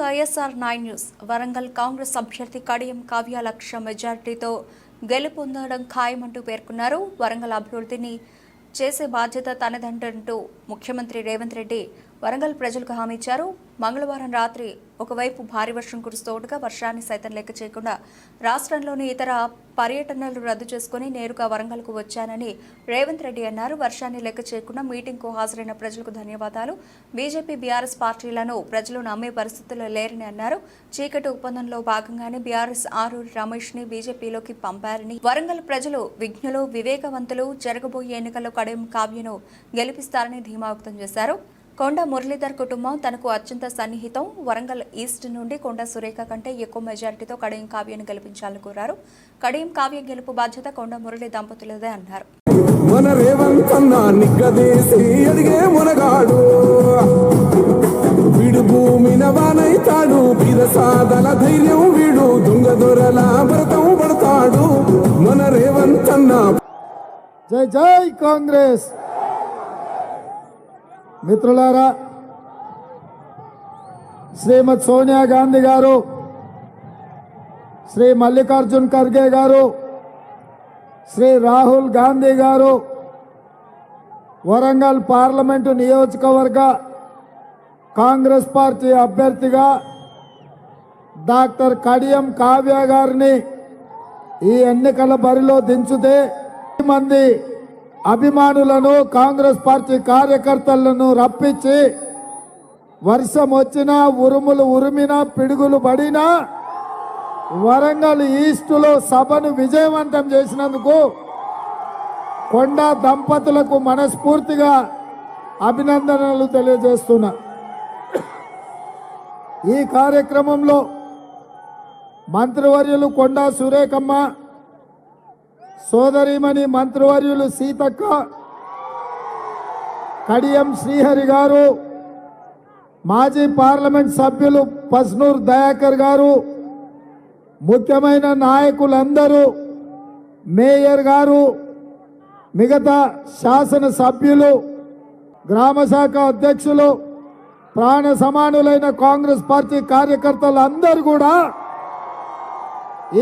YSR 9 news. Warangal Congress అభ్యర్థి కడియం కావ్య లక్ష మెజార్టీతో గెలుపొందడం ఖాయమంటూ పేర్కొన్నారు. వరంగల్ అభివృద్ధిని చేసే బాధ్యత తనదంటూ ముఖ్యమంత్రి రేవంత్ రెడ్డి వరంగల్ ప్రజలకు హామీ ఇచ్చారు. మంగళవారం రాత్రి ఒకవైపు భారీ వర్షం కురుస్తుండగా వర్షాన్ని సైతం లెక్క చేయకుండా రాష్ట్రంలోని ఇతర పర్యటనలు రద్దు చేసుకుని నేరుగా వరంగల్కు వచ్చానని రేవంత్ రెడ్డి అన్నారు. వర్షాన్ని లెక్క చేయకుండా మీటింగ్కు హాజరైన ప్రజలకు ధన్యవాదాలు. బీజేపీ బీఆర్ఎస్ పార్టీలను ప్రజలు నమ్మే పరిస్థితుల్లో లేరని అన్నారు. చీకటి ఒప్పందంలో భాగంగానే బీఆర్ఎస్ ఆరూరి రమేష్ ని బీజేపీలోకి పంపారని, వరంగల్ ప్రజలు విజ్ఞులు, వివేకవంతులు, జరగబోయే ఎన్నికల్లో కడియం కావ్యను గెలిపిస్తారని ధీమా వ్యక్తం చేశారు. కొండ మురళీధర్ కుటుంబం తనకు అత్యంత సన్నిహితం. వరంగల్ ఈస్ట్ నుండి కొండ సురేఖ కంటే ఎక్కువ మెజారిటీతో కడియం కావ్యను గెలిపించాలని కోరారు. కడియం కావ్య గెలుపు బాధ్యత కొండ మురళి దంపతులదే అన్నారు. మన రేవంత్ అన్న నిగ్గదీసి అడిగే మునగాడు, వీడు భూమిన వానైతాడు, వీరసాదల ధైర్యం వీడు, దొంగ దొరల భరతం పడతాడు. మన రేవంత్ అన్న. జై జై కాంగ్రెస్. మిత్రులారా, శ్రీమతి సోనియా గాంధీ గారు, శ్రీ మల్లికార్జున్ ఖర్గే గారు, శ్రీ రాహుల్ గాంధీ గారు వరంగల్ పార్లమెంటు నియోజకవర్గ కాంగ్రెస్ పార్టీ అభ్యర్థిగా డాక్టర్ కడియం కావ్య గారిని ఈ ఎన్నికల బరిలో దించితే మంది అభిమానులను, కాంగ్రెస్ పార్టీ కార్యకర్తలను రప్పించి వర్షం వచ్చినా, ఉరుములు ఉరిమినా, పిడుగులు పడినా వరంగల్ ఈస్టులో సభను విజయవంతం చేసినందుకు కొండ దంపతులకు మనస్ఫూర్తిగా అభినందనలు తెలియజేస్తున్నా. ఈ కార్యక్రమంలో మంత్రివర్యులు కొండా సురేఖమ్మ, సోదరిమణి మంత్రివర్యులు సీతక్క, కడియం శ్రీహరి గారు, మాజీ పార్లమెంట్ సభ్యులు పస్నూర్ దయాకర్ గారు, ముఖ్యమైన నాయకులందరూ, మేయర్ గారు, మిగతా శాసన సభ్యులు, గ్రామశాఖ అధ్యక్షులు, ప్రాణ సమానులైన కాంగ్రెస్ పార్టీ కార్యకర్తలు అందరూ కూడా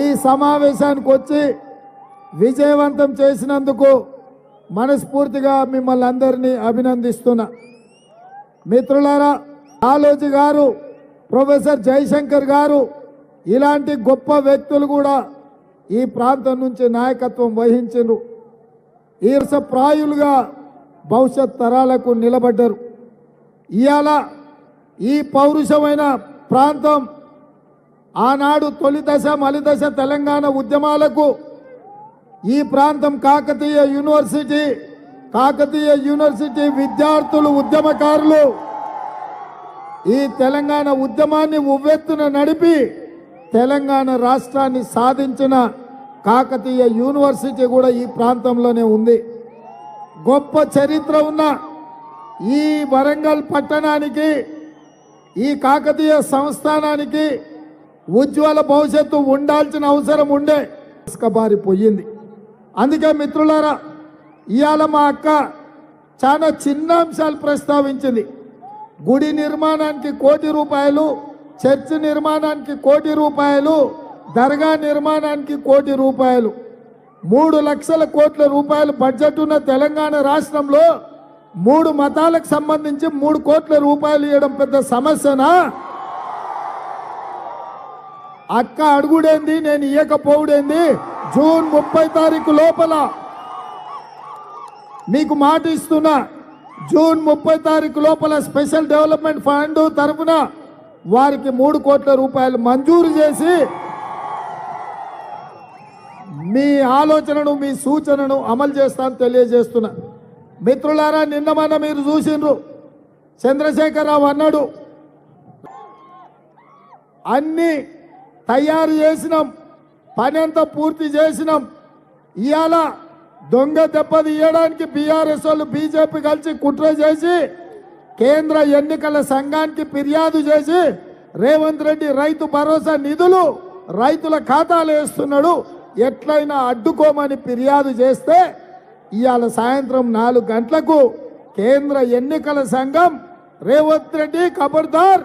ఈ సమావేశానికి వచ్చి విజయవంతం చేసినందుకు మనస్ఫూర్తిగా మిమ్మల్ని అందరినీ అభినందిస్తున్నా. మిత్రులారా, కాళోజీ గారు, ప్రొఫెసర్ జయశంకర్ గారు ఇలాంటి గొప్ప వ్యక్తులు కూడా ఈ ప్రాంతం నుంచి నాయకత్వం వహించారు. ఈర్షప్రాయులుగా భవిష్యత్ తరాలకు నిలబడ్డారు. ఇవాళ ఈ పౌరుషమైన ప్రాంతం ఆనాడు తొలి దశ, మలి దశ తెలంగాణ ఉద్యమాలకు ఈ ప్రాంతం కాకతీయ యూనివర్సిటీ విద్యార్థులు, ఉద్యమకారులు ఈ తెలంగాణ ఉద్యమాన్ని ఉవ్వెత్తున నడిపి తెలంగాణ రాష్ట్రాన్ని సాధించిన కాకతీయ యూనివర్సిటీ కూడా ఈ ప్రాంతంలోనే ఉంది. గొప్ప చరిత్ర ఉన్న ఈ వరంగల్ పట్టణానికి, ఈ కాకతీయ సంస్థానానికి ఉజ్వల భవిష్యత్తు ఉండాల్సిన అవసరం ఉండే బారిపోయింది. అందుకే మిత్రులారా, ఇవాళ మా అక్క చాలా చిన్న అంశాలు ప్రస్తావించింది. గుడి నిర్మాణానికి ₹1,00,00,000, చర్చి నిర్మాణానికి ₹1,00,00,000, దర్గా నిర్మాణానికి ₹1,00,00,000, 3 లక్షల కోట్ల రూపాయలు బడ్జెట్ ఉన్న తెలంగాణ రాష్ట్రంలో 3 మతాలకు సంబంధించి 3 కోట్ల రూపాయలు ఇవ్వడం పెద్ద సమస్యనా? అక్క అడుగుడేంది, నేను ఇయ్యకపోవుడేంది? జూన్ 30 తారీఖు లోపల మీకు మాట ఇస్తున్నా, జూన్ 30 తారీఖు లోపల స్పెషల్ డెవలప్మెంట్ ఫండ్ తరఫున వారికి 3 కోట్ల రూపాయలు మంజూరు చేసి మీ ఆలోచనను, మీ సూచనను అమలు చేస్తానని తెలియజేస్తున్నా. మిత్రులారా, నిన్న మన మీరు చూసిండ్రు, చంద్రశేఖరరావు అన్నాడు అన్ని తయారు చేసినాం, పని అంతా పూర్తి చేసినాం. ఇవాళ దొంగ దెబ్బది ఇవ్వడానికి బీఆర్ఎస్ వాళ్ళు, బీజేపీ కలిసి కుట్ర చేసి కేంద్ర ఎన్నికల సంఘానికి ఫిర్యాదు చేసి రేవంత్ రెడ్డి రైతు భరోసా నిధులు రైతుల ఖాతాలు వేస్తున్నాడు, ఎట్లయినా అడ్డుకోమని ఫిర్యాదు చేస్తే ఇవాళ సాయంత్రం 4 గంటలకు కేంద్ర ఎన్నికల సంఘం రేవంత్ రెడ్డి ఖబర్దార్